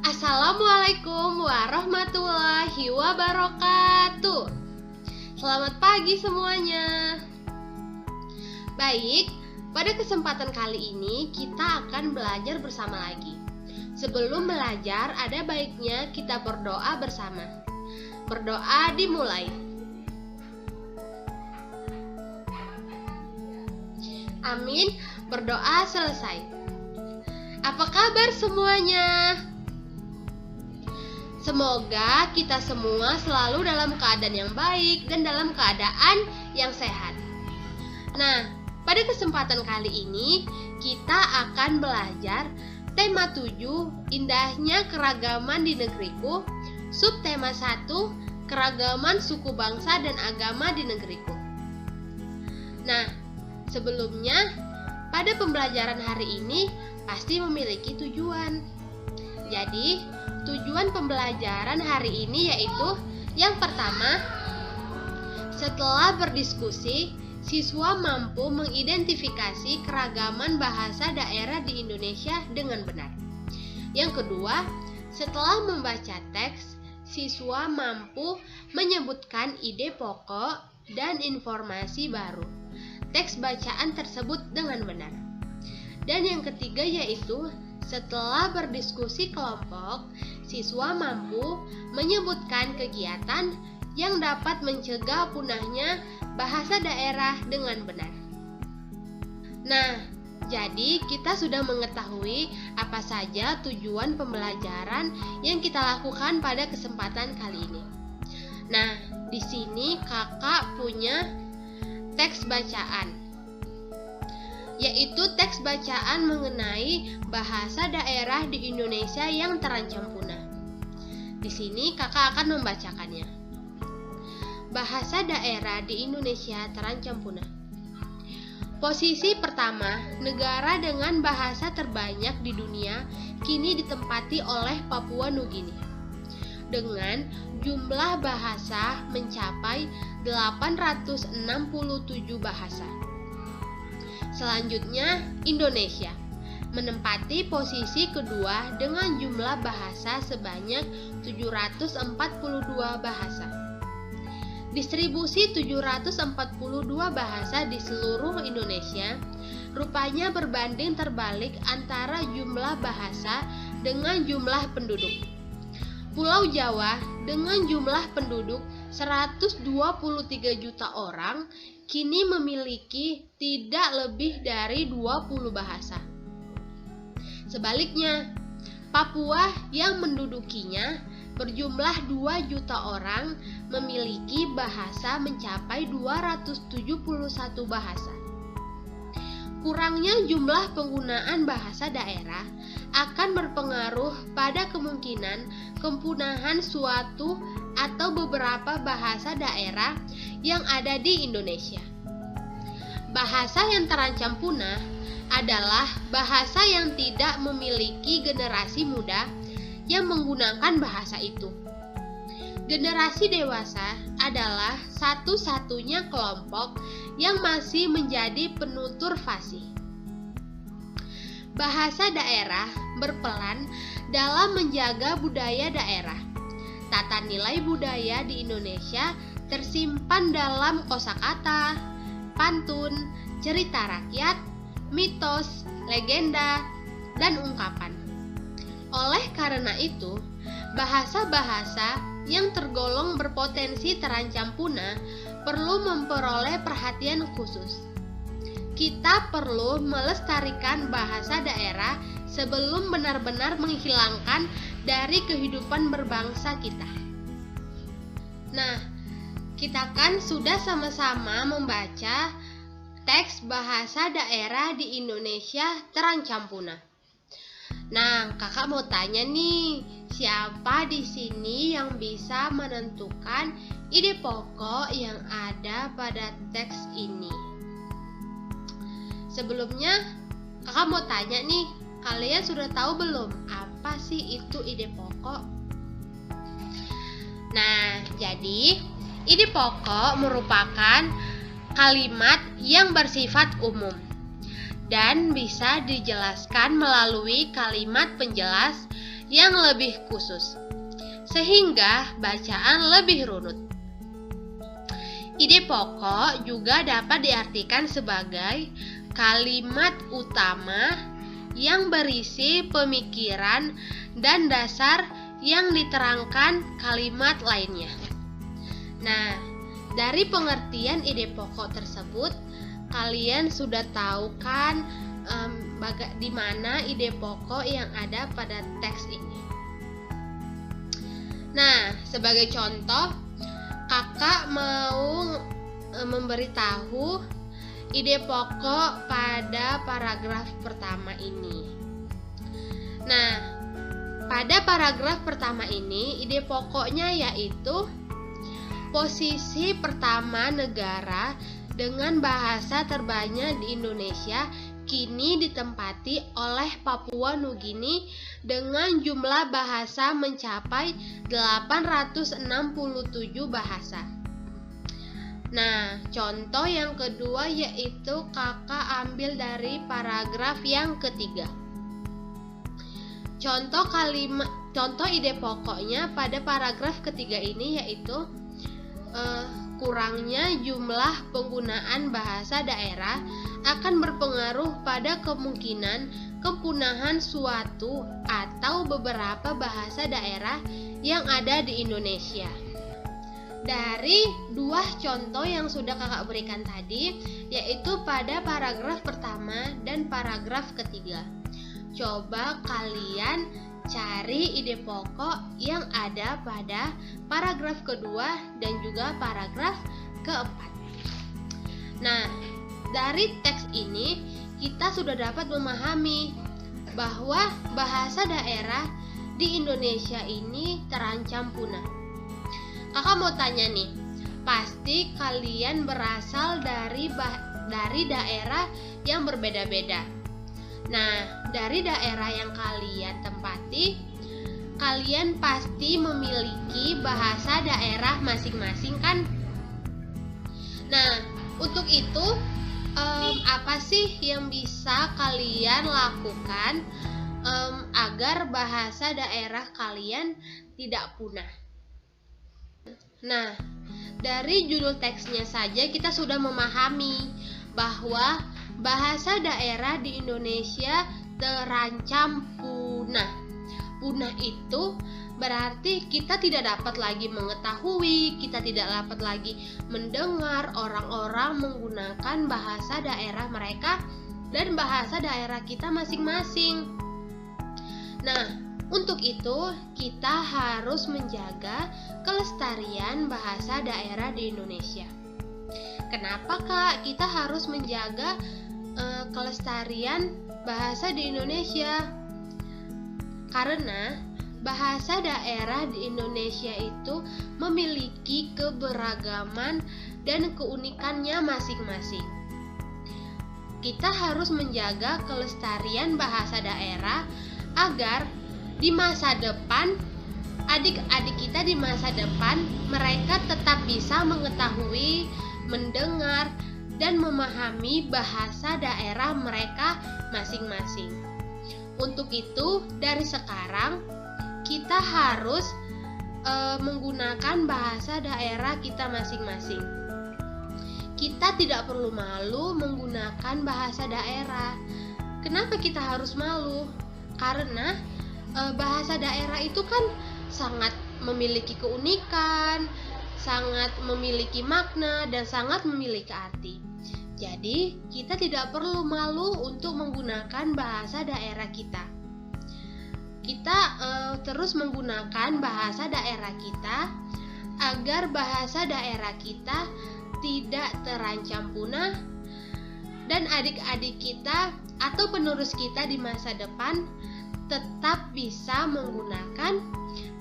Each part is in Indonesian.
Assalamualaikum warahmatullahi wabarakatuh. Selamat pagi semuanya. Baik, pada kesempatan kali ini kita akan belajar bersama lagi. Sebelum belajar, ada baiknya kita berdoa bersama. Berdoa dimulai. Amin, berdoa selesai. Apa kabar semuanya? Semoga kita semua selalu dalam keadaan yang baik dan dalam keadaan yang sehat. Nah, pada kesempatan kali ini kita akan belajar tema 7, indahnya keragaman di negeriku, subtema 1, keragaman suku bangsa dan agama di negeriku. Nah, sebelumnya pada pembelajaran hari ini pasti memiliki tujuan. Jadi, tujuan pembelajaran hari ini yaitu yang pertama, setelah berdiskusi, siswa mampu mengidentifikasi keragaman bahasa daerah di Indonesia dengan benar. Yang kedua, setelah membaca teks, siswa mampu menyebutkan ide pokok dan informasi baru teks bacaan tersebut dengan benar. Dan yang ketiga yaitu setelah berdiskusi kelompok, siswa mampu menyebutkan kegiatan yang dapat mencegah punahnya bahasa daerah dengan benar. Nah, jadi kita sudah mengetahui apa saja tujuan pembelajaran yang kita lakukan pada kesempatan kali ini. Nah, di sini kakak punya teks bacaan, yaitu teks bacaan mengenai bahasa daerah di Indonesia yang terancam punah. Di sini kakak akan membacakannya. Bahasa daerah di Indonesia terancam punah. Posisi pertama, negara dengan bahasa terbanyak di dunia kini ditempati oleh Papua Nugini dengan jumlah bahasa mencapai 867 bahasa. Selanjutnya, Indonesia menempati posisi kedua dengan jumlah bahasa sebanyak 742 bahasa. Distribusi 742 bahasa di seluruh Indonesia rupanya berbanding terbalik antara jumlah bahasa dengan jumlah penduduk. Pulau Jawa dengan jumlah penduduk 123 juta orang kini memiliki tidak lebih dari 20 bahasa. Sebaliknya, Papua yang mendudukinya berjumlah 2 juta orang memiliki bahasa mencapai 271 bahasa. Kurangnya jumlah penggunaan bahasa daerah akan berpengaruh pada kemungkinan kepunahan suatu atau beberapa bahasa daerah yang ada di Indonesia. Bahasa yang terancam punah adalah bahasa yang tidak memiliki generasi muda yang menggunakan bahasa itu. Generasi dewasa adalah satu-satunya kelompok yang masih menjadi penutur fasih. Bahasa daerah berperan dalam menjaga budaya daerah. Tata nilai budaya di Indonesia tersimpan dalam kosakata, pantun, cerita rakyat, mitos, legenda, dan ungkapan. Oleh karena itu, bahasa-bahasa yang tergolong berpotensi terancam punah perlu memperoleh perhatian khusus. Kita perlu melestarikan bahasa daerah sebelum benar-benar menghilangkan dari kehidupan berbangsa kita. Nah, kita kan sudah sama-sama membaca teks bahasa daerah di Indonesia terancam punah. Nah, kakak mau tanya nih, siapa di sini yang bisa menentukan ide pokok yang ada pada teks ini? Sebelumnya, kakak mau tanya nih, kalian sudah tahu belum apa sih itu ide pokok? Nah, jadi ide pokok merupakan kalimat yang bersifat umum dan bisa dijelaskan melalui kalimat penjelas yang lebih khusus, sehingga bacaan lebih runut. Ide pokok juga dapat diartikan sebagai kalimat utama yang berisi pemikiran dan dasar yang diterangkan kalimat lainnya. Nah, dari pengertian ide pokok tersebut, kalian sudah tahu kan di mana ide pokok yang ada pada teks ini. Nah, sebagai contoh, kakak mau memberitahu ide pokok pada paragraf pertama ini. Nah, pada paragraf pertama ini, ide pokoknya yaitu posisi pertama negara dengan bahasa terbanyak di Indonesia kini ditempati oleh Papua Nugini dengan jumlah bahasa mencapai 867 bahasa. Nah, contoh yang kedua yaitu kakak ambil dari paragraf yang ketiga. Contoh ide pokoknya pada paragraf ketiga ini yaitu kurangnya jumlah penggunaan bahasa daerah akan berpengaruh pada kemungkinan kepunahan suatu atau beberapa bahasa daerah yang ada di Indonesia. Dari dua contoh yang sudah kakak berikan tadi, yaitu pada paragraf pertama dan paragraf ketiga. Coba kalian cari ide pokok yang ada pada paragraf kedua dan juga paragraf keempat. Nah, dari teks ini kita sudah dapat memahami bahwa bahasa daerah di Indonesia ini terancam punah. Kakak mau tanya nih, pasti kalian berasal dari daerah yang berbeda-beda. Nah, dari daerah yang kalian tempati, kalian pasti memiliki bahasa daerah masing-masing kan? Nah, untuk itu apa sih yang bisa kalian lakukan agar bahasa daerah kalian tidak punah? Nah, dari judul teksnya saja kita sudah memahami bahwa bahasa daerah di Indonesia terancam punah. Punah itu berarti kita tidak dapat lagi mengetahui, kita tidak dapat lagi mendengar orang-orang menggunakan bahasa daerah mereka dan bahasa daerah kita masing-masing. Nah, untuk itu kita harus menjaga kelestarian bahasa daerah di Indonesia. Kenapa Kak kita harus menjaga kelestarian bahasa di Indonesia? Karena bahasa daerah di Indonesia itu memiliki keberagaman dan keunikannya masing-masing. Kita harus menjaga kelestarian bahasa daerah agar di masa depan, adik-adik kita di masa depan, mereka tetap bisa mengetahui, mendengar, dan memahami bahasa daerah mereka masing-masing. Untuk itu, dari sekarang kita harus menggunakan bahasa daerah kita masing-masing. Kita tidak perlu malu menggunakan bahasa daerah. Kenapa kita harus malu? Karena bahasa daerah itu kan sangat memiliki keunikan, sangat memiliki makna, dan sangat memiliki arti. Jadi, kita tidak perlu malu untuk menggunakan bahasa daerah kita. Kita terus menggunakan bahasa daerah kita agar bahasa daerah kita tidak terancam punah dan adik-adik kita atau penerus kita di masa depan tetap bisa menggunakan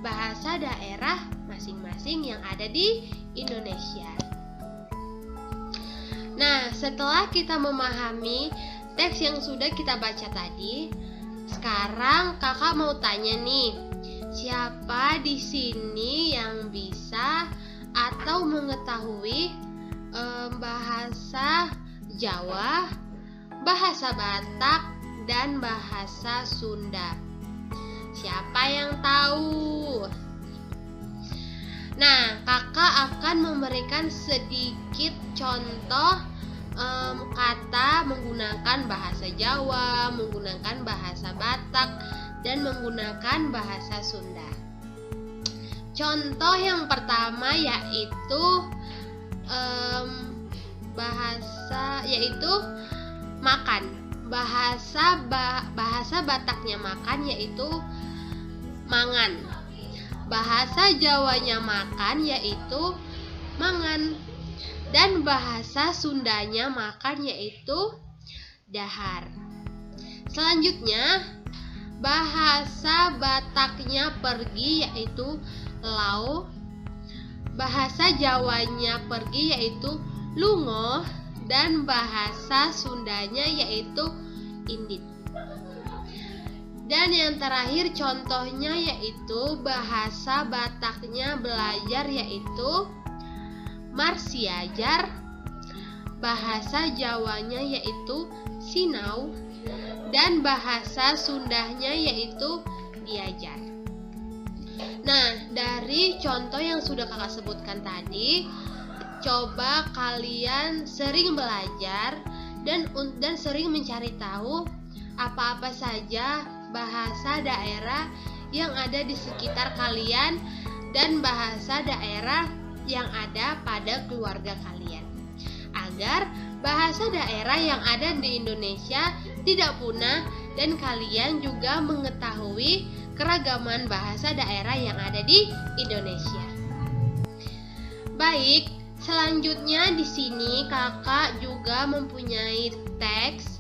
bahasa daerah masing-masing yang ada di Indonesia. Nah, setelah kita memahami teks yang sudah kita baca tadi, sekarang kakak mau tanya nih, siapa di sini yang bisa atau mengetahui bahasa Jawa, bahasa Batak, dan bahasa Sunda? Siapa yang tahu? Nah, kakak akan memberikan sedikit contoh kata menggunakan bahasa Jawa, menggunakan bahasa Batak, dan menggunakan bahasa Sunda. Contoh yang pertama yaitu makan. Bahasa Bataknya makan yaitu mangan. Bahasa Jawanya makan yaitu mangan. Dan bahasa Sundanya makan yaitu dahar. Selanjutnya, bahasa Bataknya pergi yaitu lau. Bahasa Jawanya pergi yaitu lungo. Dan bahasa Sundanya yaitu indit. Dan yang terakhir contohnya yaitu bahasa Bataknya belajar yaitu marsiajar. Bahasa Jawanya yaitu sinau. Dan bahasa Sundanya yaitu diajar. Nah, dari contoh yang sudah kakak sebutkan tadi, coba kalian sering belajar dan sering mencari tahu apa-apa saja bahasa daerah yang ada di sekitar kalian dan bahasa daerah yang ada pada keluarga kalian, agar bahasa daerah yang ada di Indonesia tidak punah dan kalian juga mengetahui keragaman bahasa daerah yang ada di Indonesia. Baik, selanjutnya di sini kakak juga mempunyai teks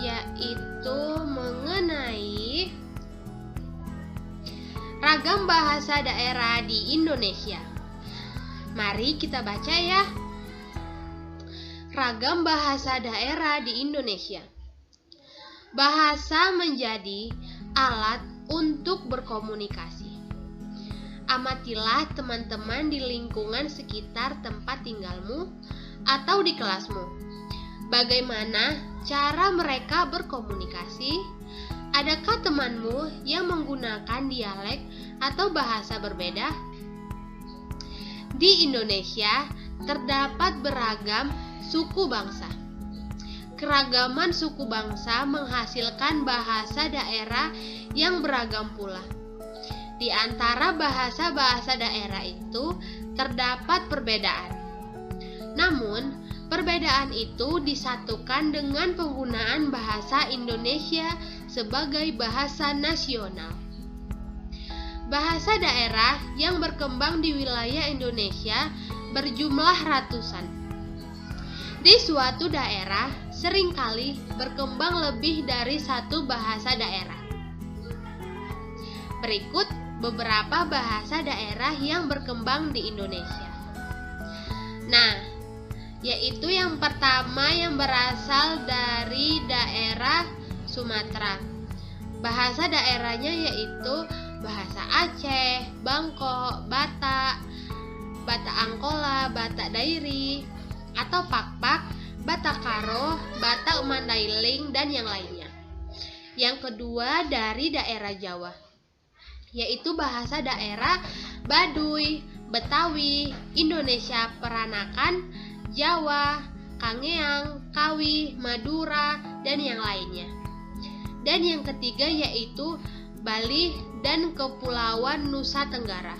yaitu mengenai ragam bahasa daerah di Indonesia. Mari kita baca ya. Ragam bahasa daerah di Indonesia. Bahasa menjadi alat untuk berkomunikasi. Amatilah teman-teman di lingkungan sekitar tempat tinggalmu atau di kelasmu. Bagaimana cara mereka berkomunikasi? Adakah temanmu yang menggunakan dialek atau bahasa berbeda? Di Indonesia terdapat beragam suku bangsa. Keragaman suku bangsa menghasilkan bahasa daerah yang beragam pula. Di antara bahasa-bahasa daerah itu terdapat perbedaan. Namun, perbedaan itu disatukan dengan penggunaan bahasa Indonesia sebagai bahasa nasional. Bahasa daerah yang berkembang di wilayah Indonesia berjumlah ratusan. Di suatu daerah seringkali berkembang lebih dari satu bahasa daerah. Berikut beberapa bahasa daerah yang berkembang di Indonesia. Nah, yaitu yang pertama yang berasal dari daerah Sumatera. Bahasa daerahnya yaitu bahasa Aceh, Bangkok, Batak, Batak Angkola, Batak Dairi, atau Pakpak, Batak Karo, Batak Mandailing, dan yang lainnya. Yang kedua dari daerah Jawa, yaitu bahasa daerah Baduy, Betawi, Indonesia Peranakan, Jawa, Kangeang, Kawi, Madura, dan yang lainnya. Dan yang ketiga yaitu Bali dan Kepulauan Nusa Tenggara.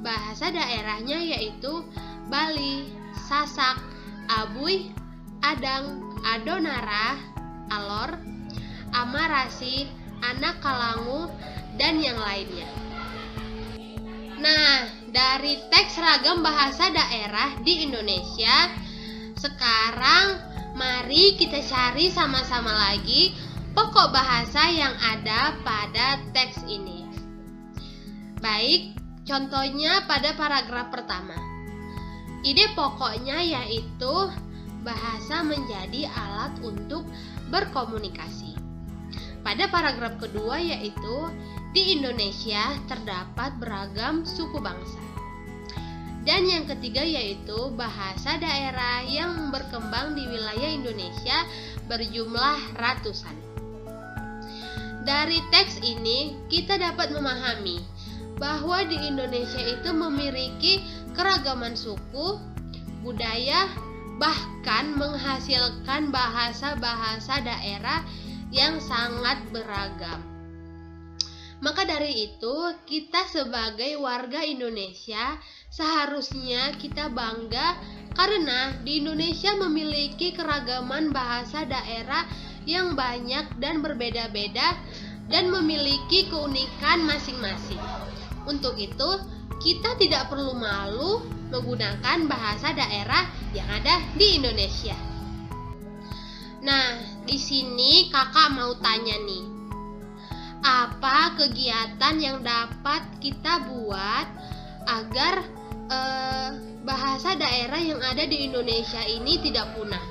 Bahasa daerahnya yaitu Bali, Sasak, Abuy, Adang, Adonara, Alor, Amarasi, Anak Kalangu, dan yang lainnya. Nah, dari teks ragam bahasa daerah di Indonesia, sekarang mari kita cari sama-sama lagi pokok bahasa yang ada pada teks ini. Baik, contohnya pada paragraf pertama. Ide pokoknya yaitu bahasa menjadi alat untuk berkomunikasi. Pada paragraf kedua yaitu di Indonesia terdapat beragam suku bangsa. Dan yang ketiga yaitu bahasa daerah yang berkembang di wilayah Indonesia berjumlah ratusan. dari teks ini kita dapat memahami bahwa di Indonesia itu memiliki keragaman suku, budaya, bahkan menghasilkan bahasa-bahasa daerah yang sangat beragam. Maka dari itu, kita sebagai warga Indonesia seharusnya kita bangga karena di Indonesia memiliki keragaman bahasa daerah yang banyak dan berbeda-beda dan memiliki keunikan masing-masing. Untuk itu, kita tidak perlu malu menggunakan bahasa daerah yang ada di Indonesia. Nah, di sini kakak mau tanya nih, apa kegiatan yang dapat kita buat agar bahasa daerah yang ada di Indonesia ini tidak punah?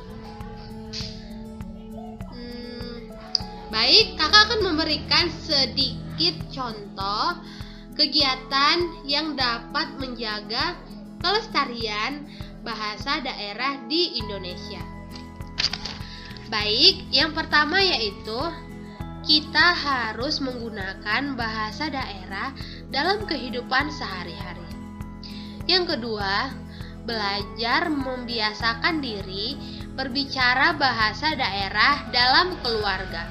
Baik, kakak akan memberikan sedikit contoh kegiatan yang dapat menjaga kelestarian bahasa daerah di Indonesia. Baik, yang pertama yaitu kita harus menggunakan bahasa daerah dalam kehidupan sehari-hari. Yang kedua, belajar membiasakan diri berbicara bahasa daerah dalam keluarga.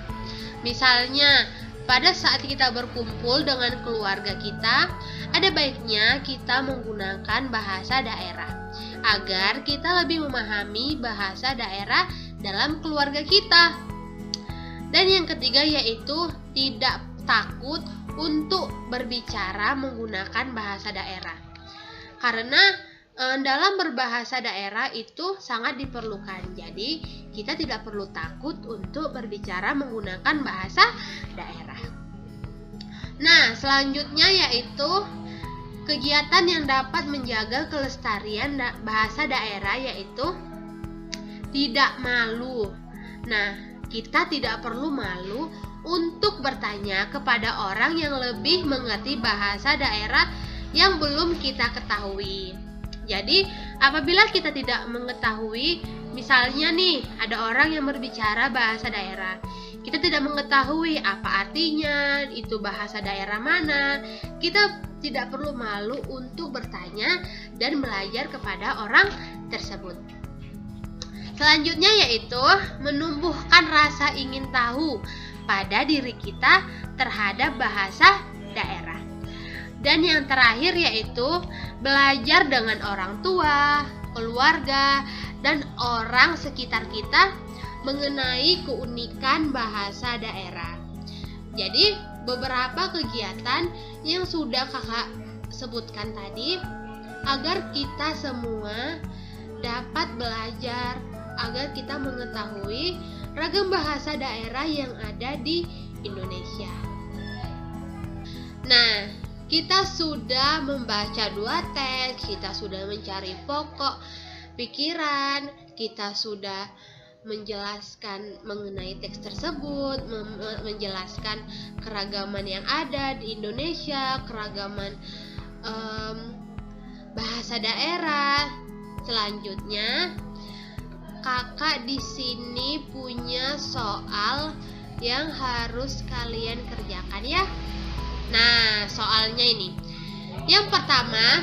Misalnya, pada saat kita berkumpul dengan keluarga kita, ada baiknya kita menggunakan bahasa daerah agar kita lebih memahami bahasa daerah dalam keluarga kita. Dan yang ketiga yaitu tidak takut untuk berbicara menggunakan bahasa daerah. Karena dalam berbahasa daerah itu sangat diperlukan. Jadi, kita tidak perlu takut untuk berbicara menggunakan bahasa daerah. Nah, selanjutnya yaitu kegiatan yang dapat menjaga kelestarian bahasa daerah yaitu tidak malu. Nah, kita tidak perlu malu untuk bertanya kepada orang yang lebih mengerti bahasa daerah yang belum kita ketahui. Jadi, apabila kita tidak mengetahui, misalnya nih, ada orang yang berbicara bahasa daerah, kita tidak mengetahui apa artinya, itu bahasa daerah mana, kita tidak perlu malu untuk bertanya dan belajar kepada orang tersebut. Selanjutnya yaitu menumbuhkan rasa ingin tahu pada diri kita terhadap bahasa daerah. Dan yang terakhir yaitu belajar dengan orang tua, keluarga, dan orang sekitar kita mengenai keunikan bahasa daerah. Jadi, beberapa kegiatan yang sudah kakak sebutkan tadi agar kita semua dapat belajar, agar kita mengetahui ragam bahasa daerah yang ada di Indonesia. Nah, kita sudah membaca 2 teks, kita sudah mencari pokok pikiran, kita sudah menjelaskan mengenai teks tersebut, menjelaskan keragaman yang ada di Indonesia, keragaman bahasa daerah. Selanjutnya, kakak di sini punya soal yang harus kalian kerjakan ya. Nah, soalnya ini. Yang pertama,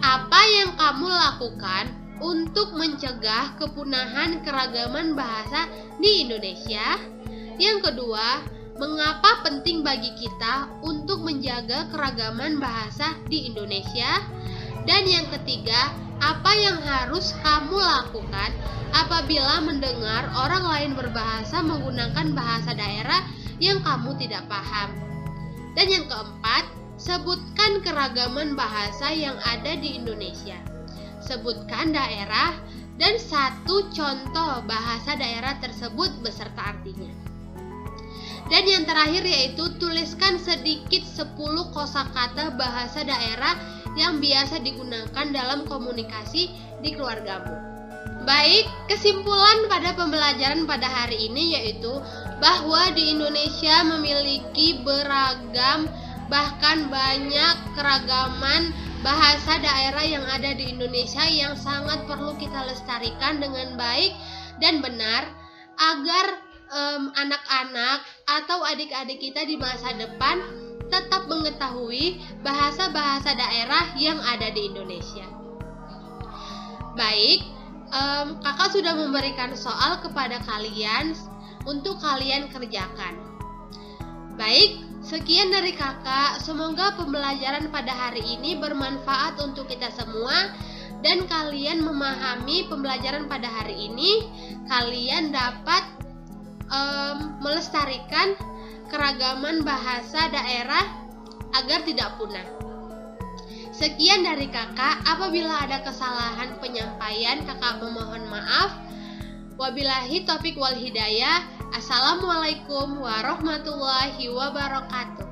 apa yang kamu lakukan untuk mencegah kepunahan keragaman bahasa di Indonesia? Yang kedua, mengapa penting bagi kita untuk menjaga keragaman bahasa di Indonesia? Dan yang ketiga, apa yang harus kamu lakukan apabila mendengar orang lain berbahasa menggunakan bahasa daerah yang kamu tidak paham? Dan yang keempat, sebutkan keragaman bahasa yang ada di Indonesia. Sebutkan daerah dan 1 contoh bahasa daerah tersebut beserta artinya. Dan yang terakhir yaitu tuliskan sedikit 10 kosakata bahasa daerah yang biasa digunakan dalam komunikasi di keluargamu. Baik, kesimpulan pada pembelajaran pada hari ini yaitu bahwa di Indonesia memiliki beragam bahkan banyak keragaman bahasa daerah yang ada di Indonesia yang sangat perlu kita lestarikan dengan baik dan benar agar anak-anak atau adik-adik kita di masa depan tetap mengetahui bahasa-bahasa daerah yang ada di Indonesia. Baik, kakak sudah memberikan soal kepada kalian untuk kalian kerjakan. Baik, sekian dari kakak. Semoga pembelajaran pada hari ini bermanfaat untuk kita semua dan kalian memahami pembelajaran pada hari ini. Kalian dapat melestarikan keragaman bahasa daerah agar tidak punah. Sekian dari kakak. Apabila ada kesalahan penyampaian, kakak memohon maaf. Wabillahi taufiq wal hidayah. Assalamualaikum warahmatullahi wabarakatuh.